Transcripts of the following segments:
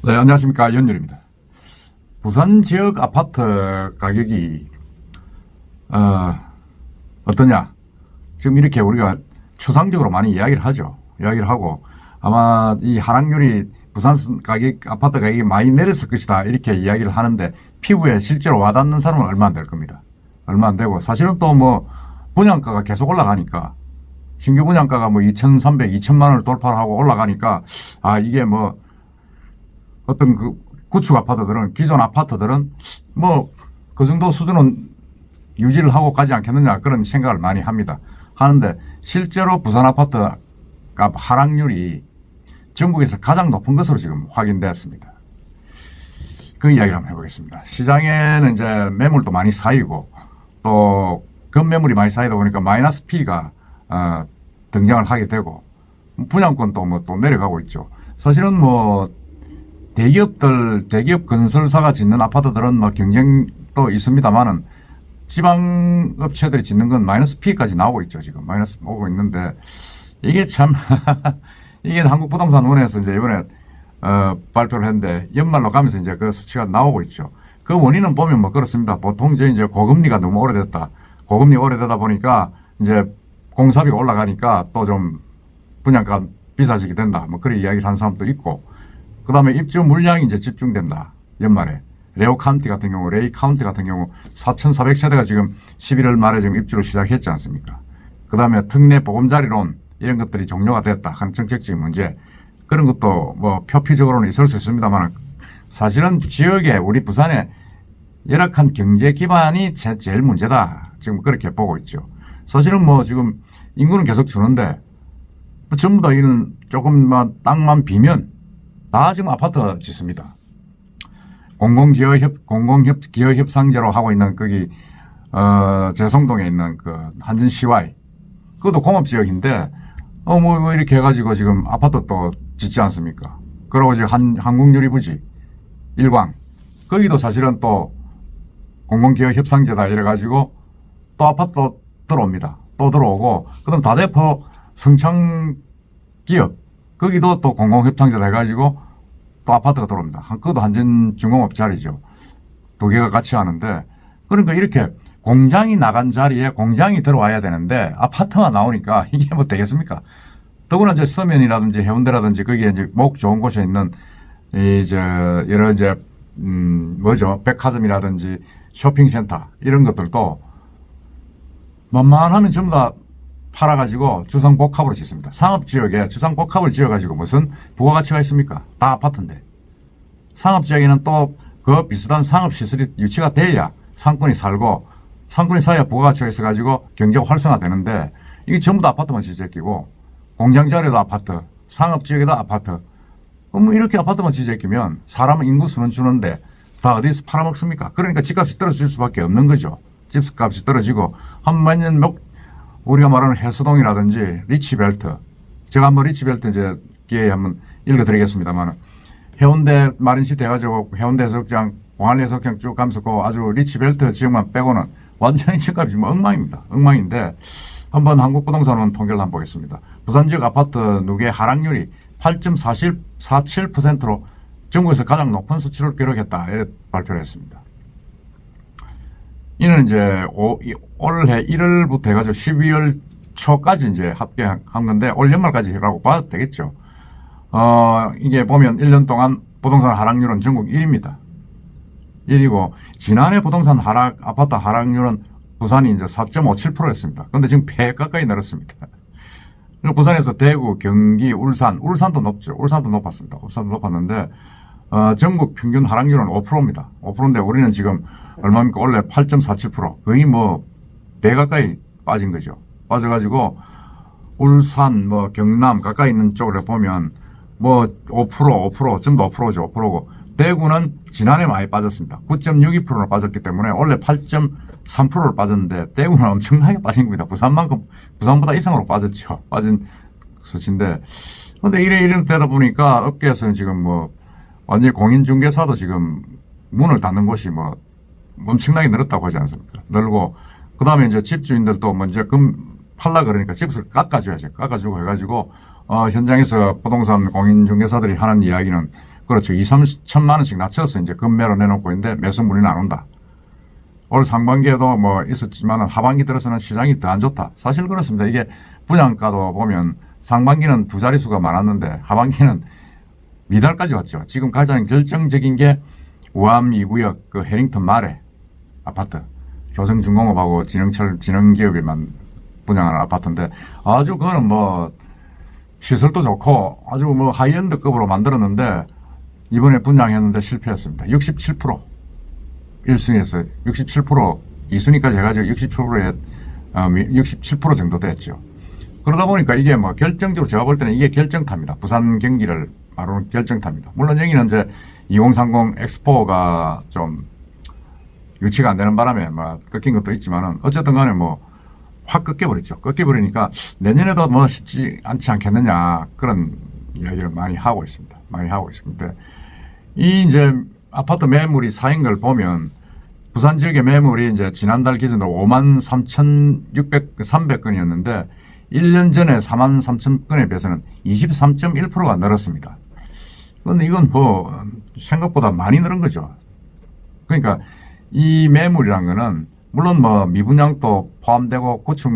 네, 안녕하십니까. 연율입니다. 부산 지역 아파트 가격이, 어떠냐. 지금 이렇게 우리가 추상적으로 많이 이야기를 하죠. 이야기를 하고, 아마 이 하락률이 부산 아파트 가격이 많이 내렸을 것이다. 이렇게 이야기를 하는데, 피부에 실제로 와닿는 사람은 얼마 안 될 겁니다. 얼마 안 되고, 사실은 또 뭐, 분양가가 계속 올라가니까, 신규 분양가가 뭐 2,300, 2천만 원을 돌파하고 올라가니까, 이게 뭐, 어떤 그 구축 아파트들은, 기존 아파트들은 뭐 그 정도 수준은 유지를 하고 가지 않겠느냐, 그런 생각을 많이 합니다. 하는데 실제로 부산 아파트 값 하락률이 전국에서 가장 높은 것으로 지금 확인되었습니다. 그 이야기를 한번 해보겠습니다. 시장에는 이제 매물도 많이 쌓이고 또 급매물이 많이 쌓이다 보니까 마이너스 P가 등장을 하게 되고 분양권도 뭐 또 내려가고 있죠. 사실은 뭐 대기업 건설사가 짓는 아파트들은 뭐 경쟁도 있습니다만은 지방 업체들이 짓는 건 마이너스 P까지 나오고 있죠. 지금 마이너스 오고 있는데 이게 참 이게 한국부동산원에서 이제 이번에 발표를 했는데 연말로 가면서 이제 그 수치가 나오고 있죠. 그 원인은 보면 뭐 그렇습니다. 보통 이제 고금리가 너무 오래됐다. 고금리 오래되다 보니까 이제 공사비가 올라가니까 또 좀 분양가 비싸지게 된다. 뭐 그런 이야기를 하는 사람도 있고. 그 다음에 입주 물량이 이제 집중된다. 연말에. 레이 카운티 같은 경우 4,400세대가 지금 11월 말에 지금 입주를 시작했지 않습니까? 그 다음에 특례 보금자리론 이런 것들이 종료가 됐다. 한 정책적인 문제. 그런 것도 뭐 표피적으로는 있을 수 있습니다만 사실은 지역에 우리 부산에 열악한 경제 기반이 제일 문제다. 지금 그렇게 보고 있죠. 사실은 뭐 지금 인구는 계속 주는데 전부 다 이런 조금만 땅만 비면 다 지금 아파트 짓습니다. 공공기여협상제로 하고 있는 거기 재성동에 있는 그 한전 CY 그것도 공업지역인데 뭐 이렇게 해가지고 지금 아파트 또 짓지 않습니까? 그러고 이제 한국유리부지 일광 거기도 사실은 또 공공기여협상제다 이래가지고 또 아파트 또 들어옵니다. 또 들어오고 그다음 다대포 성창기업 거기도 또 공공협상제다 해가지고 또 아파트가 들어옵니다. 그것도 한전중공업 자리죠. 두 개가 같이 하는데 그러니까 이렇게 공장이 나간 자리에 공장이 들어와야 되는데 아파트가 나오니까 이게 뭐 되겠습니까? 더구나 이제 서면이라든지 해운대라든지 거기에 이제 목 좋은 곳에 있는 여러 백화점이라든지 쇼핑센터 이런 것들도 만만하면 전부 다 팔아가지고 주상복합으로 짓습니다. 상업지역에 주상복합을 지어가지고 무슨 부가가치가 있습니까? 다 아파트인데. 상업지역에는 또 그 비슷한 상업시설이 유치가 돼야 상권이 살고 상권이 살아야 부가가치가 있어가지고 경제가 활성화되는데 이게 전부 다 아파트만 지어끼고 공장자리도 아파트, 상업지역에도 아파트. 뭐 이렇게 아파트만 지어끼면 사람은 인구수는 주는데 다 어디서 팔아먹습니까? 그러니까 집값이 떨어질 수밖에 없는 거죠. 집값이 떨어지고 한 몇 년 우리가 말하는 해수동이라든지 리치벨트. 제가 한번 리치벨트 이제 기회에 한번 읽어드리겠습니다만 해운대 마린시티 해가지고 해운대 해수욕장, 광안리 해수욕장 쭉 가면서 그 아주 리치벨트 지역만 빼고는 완전히 집값이 뭐 엉망입니다. 엉망인데 한번 한국부동산원 통계를 한번 보겠습니다. 부산 지역 아파트 누계 하락률이 8.47%로 전국에서 가장 높은 수치를 기록했다. 이렇게 발표를 했습니다. 이는 이제 올해 1월부터 해가지고 12월 초까지 이제 합계한 건데 올 연말까지라고 봐도 되겠죠. 이게 보면 1년 동안 부동산 하락률은 전국 1위입니다. 1위고 지난해 부동산 아파트 하락률은 부산이 이제 4.57%였습니다. 근데 지금 배 가까이 늘었습니다. 부산에서 대구, 경기, 울산도 높죠. 울산도 높았습니다. 울산도 높았는데 전국 평균 하락률은 5%입니다. 5%인데 우리는 지금 얼마입니까? 원래 8.47%. 거의 뭐 배 가까이 빠진 거죠. 빠져가지고 울산, 뭐 경남 가까이 있는 쪽으로 보면 뭐 5%, 전부 다 5%죠. 5%고 대구는 지난해 많이 빠졌습니다. 9.62%로 빠졌기 때문에 원래 8.3%로 빠졌는데 대구는 엄청나게 빠진 겁니다. 부산보다 이상으로 빠졌죠. 빠진 수치인데 근데 이래 되다 보니까 업계에서는 지금 뭐 완전히 공인중개사도 지금 문을 닫는 곳이 뭐 엄청나게 늘었다고 하지 않습니까? 늘고 그 다음에 이제 집주인들도 먼저 팔라 그러니까 집을 깎아줘야죠. 깎아주고 해가지고 현장에서 부동산 공인중개사들이 하는 이야기는 그렇죠. 2, 3천만 원씩 낮춰서 이제 급매로 내놓고 있는데 매수 물리는 안 온다. 올 상반기에도 뭐 있었지만 하반기 들어서는 시장이 더 안 좋다. 사실 그렇습니다. 이게 분양가도 보면 상반기는 두 자릿수가 많았는데 하반기는 미달까지 왔죠. 지금 가장 결정적인 게 우암 2구역 그 해링턴 마레 아파트. 효성중공업하고 진흥기업이만 분양하는 아파트인데 아주 그거는 뭐 시설도 좋고 아주 뭐 하이엔드급으로 만들었는데 이번에 분양했는데 실패했습니다. 67%. 1순위에서 67%, 2순위까지 해가지고 67% 정도 됐죠. 그러다 보니까 이게 뭐 결정적으로 제가 볼 때는 이게 결정타입니다. 부산 경기를 바로 결정타입니다. 물론 여기는 이제 2030 엑스포가 좀 유치가 안 되는 바람에 뭐 꺾인 것도 있지만은 어쨌든 간에 뭐 확 꺾여버렸죠. 꺾여버리니까 내년에도 뭐 쉽지 않지 않겠느냐 그런 이야기를 많이 하고 있습니다. 많이 하고 있습니다. 이 이제 아파트 매물이 쌓인 걸 보면 부산 지역의 매물이 이제 지난달 기준으로 53,600건이었는데 1년 전에 43,000건에 비해서는 23.1%가 늘었습니다. 그런데 이건 뭐 생각보다 많이 늘은 거죠. 그러니까 이 매물이란 거는 물론 뭐 미분양도 포함되고 구축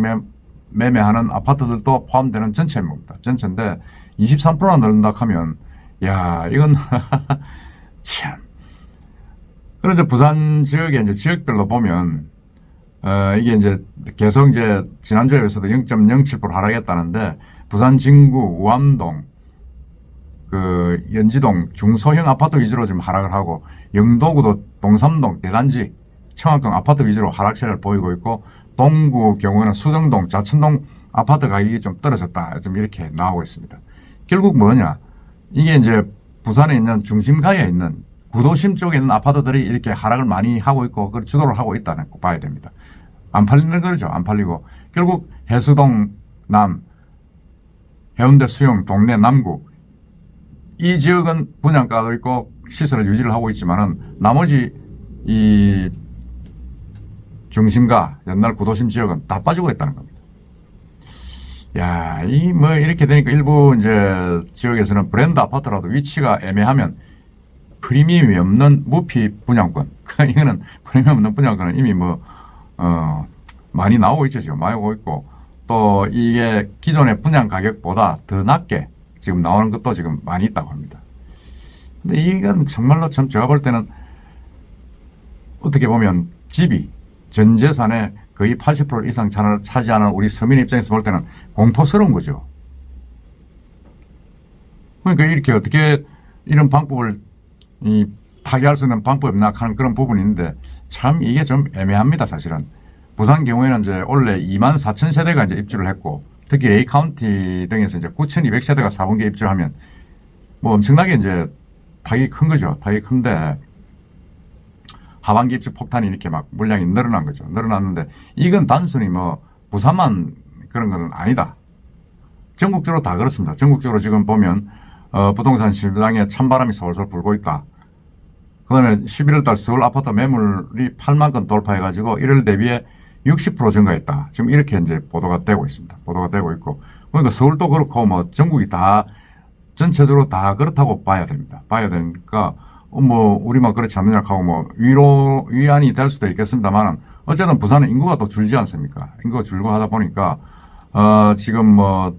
매매하는 아파트들도 포함되는 전체 매물입니다. 전체인데 23%나 늘는다 하면 야 이건 참. 그런데 부산 지역에 이제 지역별로 보면 이게 이제 계속 이제 지난주에서도 0.07% 하락했다는데 부산 진구, 우암동, 그 연지동 중소형 아파트 위주로 지금 하락을 하고 영도구도 동삼동 대단지 청학동 아파트 위주로 하락세를 보이고 있고 동구 경우는 수정동, 자천동 아파트 가격이 좀 떨어졌다. 좀 이렇게 나오고 있습니다. 결국 뭐냐? 이게 이제 부산에 있는 중심가에 있는 구도심 쪽에 있는 아파트들이 이렇게 하락을 많이 하고 있고 그걸 주도를 하고 있다는 거 봐야 됩니다. 안 팔리는 거죠. 안 팔리고 결국 해수동 남, 해운대 수영, 동래 남구 이 지역은 분양가도 있고 시설을 유지를 하고 있지만은 나머지 이 중심가 옛날 구도심 지역은 다 빠지고 있다는 겁니다. 야, 이 뭐 이렇게 되니까 일부 이제 지역에서는 브랜드 아파트라도 위치가 애매하면 프리미엄이 없는 무피 분양권. 이거는 프리미엄 없는 분양권은 이미 뭐 많이 나오고 있죠. 지금 많이 오고 있고 또 이게 기존의 분양 가격보다 더 낮게 지금 나오는 것도 지금 많이 있다고 합니다. 근데 이건 정말로 참 제가 볼 때는 어떻게 보면 집이 전 재산의 거의 80% 이상 차지하는 우리 서민 입장에서 볼 때는 공포스러운 거죠. 그러니까 이렇게 어떻게 이런 방법을 타개할 수 있는 방법이 없나 하는 그런 부분이 있는데 참 이게 좀 애매합니다. 사실은 부산 경우에는 이제 원래 24,000세대가 이제 입주를 했고 특히 레이 카운티 등에서 이제 9,200세대가 4분기에 입주하면 뭐 엄청나게 이제 타격이 큰 거죠. 타격이 큰데 하반기 입주 폭탄이 이렇게 막 물량이 늘어난 거죠. 늘어났는데 이건 단순히 뭐 부산만 그런 건 아니다. 전국적으로 다 그렇습니다. 전국적으로 지금 보면 부동산 시장에 찬바람이 솔솔 불고 있다. 그 다음에 11월 달 서울 아파트 매물이 8만 건 돌파해가지고 1월 대비해 60% 증가했다. 지금 이렇게 이제 보도가 되고 있습니다. 보도가 되고 있고. 그러니까 서울도 그렇고 뭐 전국이 다 전체적으로 다 그렇다고 봐야 됩니다. 봐야 되니까 뭐 우리만 그렇지 않느냐 하고 뭐 위안이 될 수도 있겠습니다만은 어쨌든 부산은 인구가 또 줄지 않습니까? 인구가 줄고 하다 보니까 지금 뭐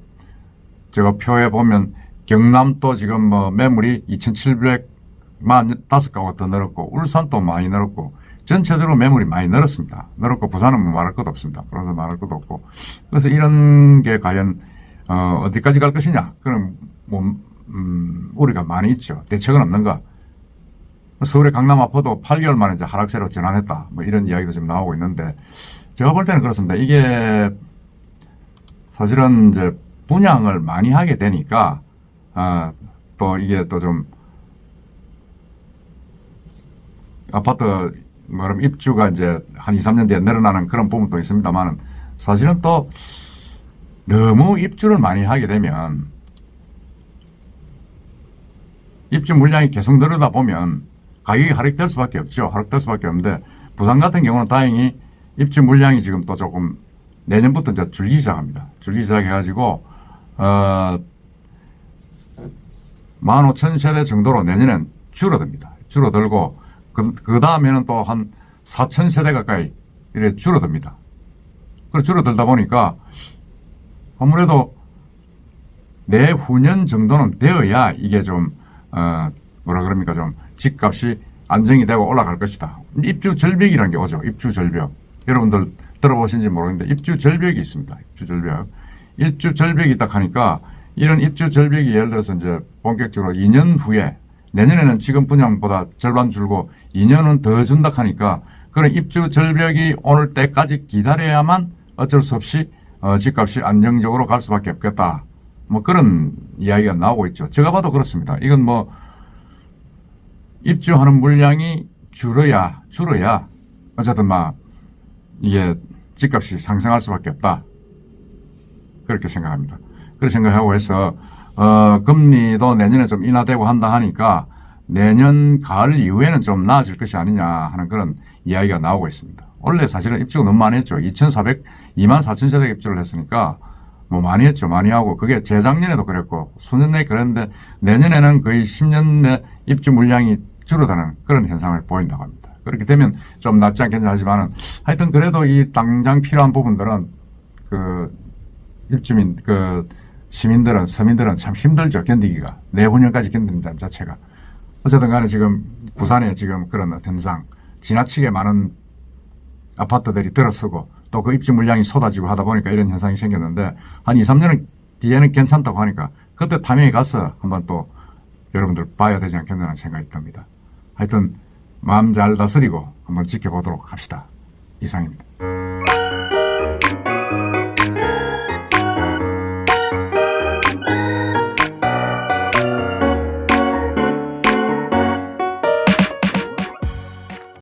제가 표에 보면 경남도 지금 뭐 매물이 2,745가구가 더 늘었고 울산도 많이 늘었고 전체적으로 매물이 많이 늘었습니다. 늘었고 부산은 뭐 말할 것도 없습니다. 부산은 말할 것도 없고 그래서 이런 게 과연 어디까지 갈 것이냐 그런 뭐 우리가 많이 있죠. 대책은 없는가? 서울의 강남 아파도 8개월 만에 이제 하락세로 전환했다. 뭐 이런 이야기도 지금 나오고 있는데 제가 볼 때는 그렇습니다. 이게 사실은 이제 분양을 많이 하게 되니까 또 이게 또 좀 아파트 뭐 입주가 이제 한 2, 3년 뒤에 늘어나는 그런 부분도 있습니다만은 사실은 또 너무 입주를 많이 하게 되면 입주 물량이 계속 늘어다 보면 가격이 하락될 수밖에 없죠. 하락될 수밖에 없는데 부산 같은 경우는 다행히 입주 물량이 지금 또 조금 내년부터 이제 줄기 시작합니다. 줄기 시작해가지고 15,000세대 정도로 내년엔 줄어듭니다. 줄어들고 그 다음에는 또 한 4,000세대 가까이 이래 줄어듭니다. 그래 줄어들다 보니까 아무래도 내후년 정도는 되어야 이게 좀 뭐라 그럽니까 좀 집값이 안정이 되고 올라갈 것이다. 입주 절벽이라는 게 오죠. 입주 절벽. 여러분들 들어보신지 모르겠는데 입주 절벽이 있습니다. 입주 절벽. 입주 절벽이 딱 하니까 이런 입주 절벽이 예를 들어서 이제 본격적으로 2년 후에 내년에는 지금 분양보다 절반 줄고 2년은 더 준다 하니까 그런 입주 절벽이 오를 때까지 기다려야만 어쩔 수 없이 집값이 안정적으로 갈 수밖에 없겠다. 뭐 그런 이야기가 나오고 있죠. 제가 봐도 그렇습니다. 이건 뭐 입주하는 물량이 줄어야 어쨌든 막 이게 집값이 상승할 수밖에 없다. 그렇게 생각합니다. 그렇게 생각하고 해서 금리도 내년에 좀 인하되고 한다 하니까 내년 가을 이후에는 좀 나아질 것이 아니냐 하는 그런 이야기가 나오고 있습니다. 원래 사실은 입주가 너무 많이 했죠. 24,000세대 입주를 했으니까 뭐 많이 했죠. 많이 하고 그게 재작년에도 그랬고 수년 내에 그랬는데 내년에는 거의 10년 내 입주 물량이 줄어드는 그런 현상을 보인다고 합니다. 그렇게 되면 좀 낫지 않겠냐 하지만은 하여튼 그래도 이 당장 필요한 부분들은 그 입주민 시민들은 서민들은 참 힘들죠. 견디기가 내후년까지 견딘다는 자체가. 어쨌든 간에 지금 부산에 지금 그런 현상 지나치게 많은 아파트들이 들어서고 또 그 입주 물량이 쏟아지고 하다 보니까 이런 현상이 생겼는데 한 2, 3년 뒤에는 괜찮다고 하니까 그때 타명에 가서 한번 또 여러분들 봐야 되지 않겠느냐는 생각이 듭니다. 하여튼 마음 잘 다스리고 한번 지켜보도록 합시다. 이상입니다.